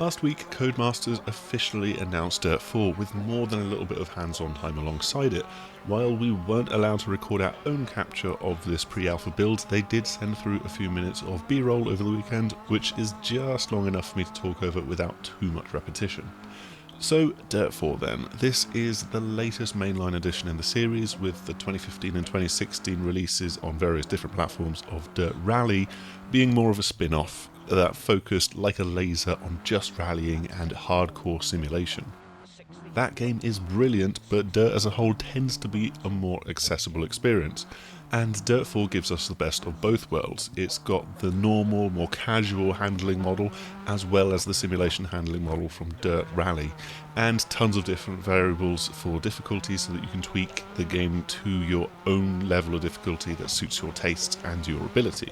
Last week, Codemasters officially announced Dirt 4 with more than a little bit of hands-on time alongside it. While we weren't allowed to record our own capture of this pre-alpha build, they did send through a few minutes of B-roll over the weekend, which is just long enough for me to talk over without too much repetition. So, Dirt 4 then. This is the latest mainline edition in the series, with the 2015 and 2016 releases on various different platforms of Dirt Rally being more of a spin-off that focused like a laser on just rallying and hardcore simulation. That game is brilliant, but Dirt as a whole tends to be a more accessible experience. And Dirt 4 gives us the best of both worlds. It's got the normal, more casual handling model, as well as the simulation handling model from Dirt Rally, and tons of different variables for difficulty so that you can tweak the game to your own level of difficulty that suits your tastes and your ability.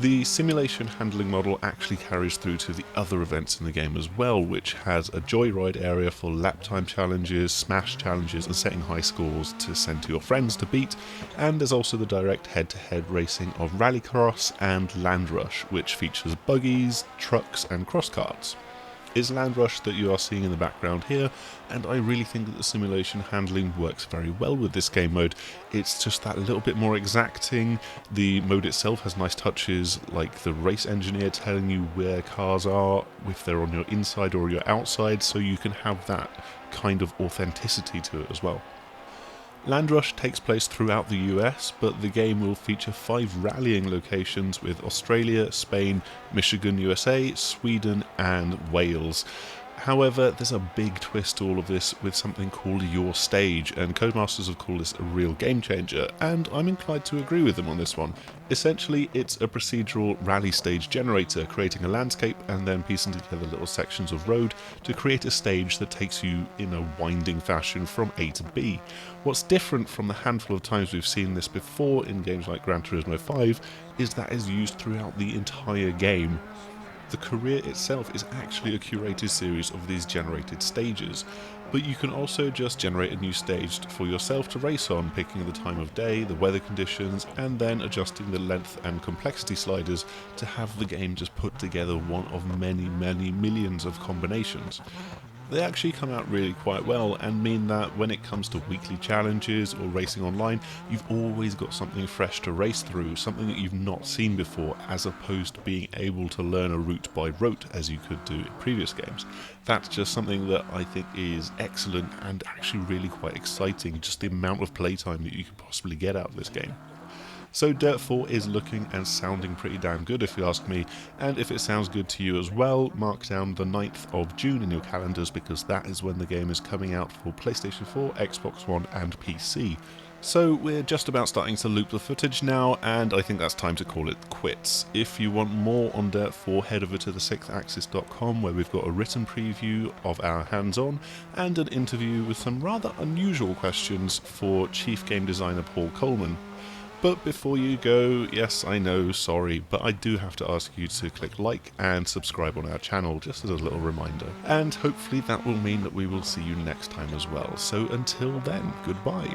The simulation handling model actually carries through to the other events in the game as well, which has a joyride area for lap time challenges, smash challenges and setting high scores to send to your friends to beat, and there's also the direct head-to-head racing of Rallycross and Land Rush, which features buggies, trucks and crosscarts. It's Land Rush that you are seeing in the background here, and I really think that the simulation handling works very well with this game mode. It's just that little bit more exacting. The mode itself has nice touches like the race engineer telling you where cars are, if they're on your inside or your outside, so you can have that kind of authenticity to it as well. Land Rush takes place throughout the US, but the game will feature 5 rallying locations with Australia, Spain, Michigan, USA, Sweden and Wales. However, there's a big twist to all of this with something called Your Stage, and Codemasters have called this a real game changer, and I'm inclined to agree with them on this one. Essentially, it's a procedural rally stage generator, creating a landscape and then piecing together little sections of road to create a stage that takes you in a winding fashion from A to B. What's different from the handful of times we've seen this before in games like Gran Turismo 5 is that it's used throughout the entire game. The career itself is actually a curated series of these generated stages, but you can also just generate a new stage for yourself to race on, picking the time of day, the weather conditions, and then adjusting the length and complexity sliders to have the game just put together one of many millions of combinations. They actually come out really quite well and mean that when it comes to weekly challenges or racing online, you've always got something fresh to race through, something that you've not seen before, as opposed to being able to learn a route by rote as you could do in previous games. That's just something that I think is excellent and actually really quite exciting, just the amount of playtime that you could possibly get out of this game. So Dirt 4 is looking and sounding pretty damn good if you ask me, and if it sounds good to you as well, mark down the 9th of June in your calendars, because that is when the game is coming out for PlayStation 4, Xbox One and PC. So we're just about starting to loop the footage now, and I think that's time to call it quits. If you want more on Dirt 4, head over to the6axis.com, where we've got a written preview of our hands-on and an interview with some rather unusual questions for Chief Game Designer Paul Coleman. But before you go, yes, I know, sorry, but I do have to ask you to click like and subscribe on our channel, just as a little reminder. And hopefully that will mean that we will see you next time as well. So until then, goodbye.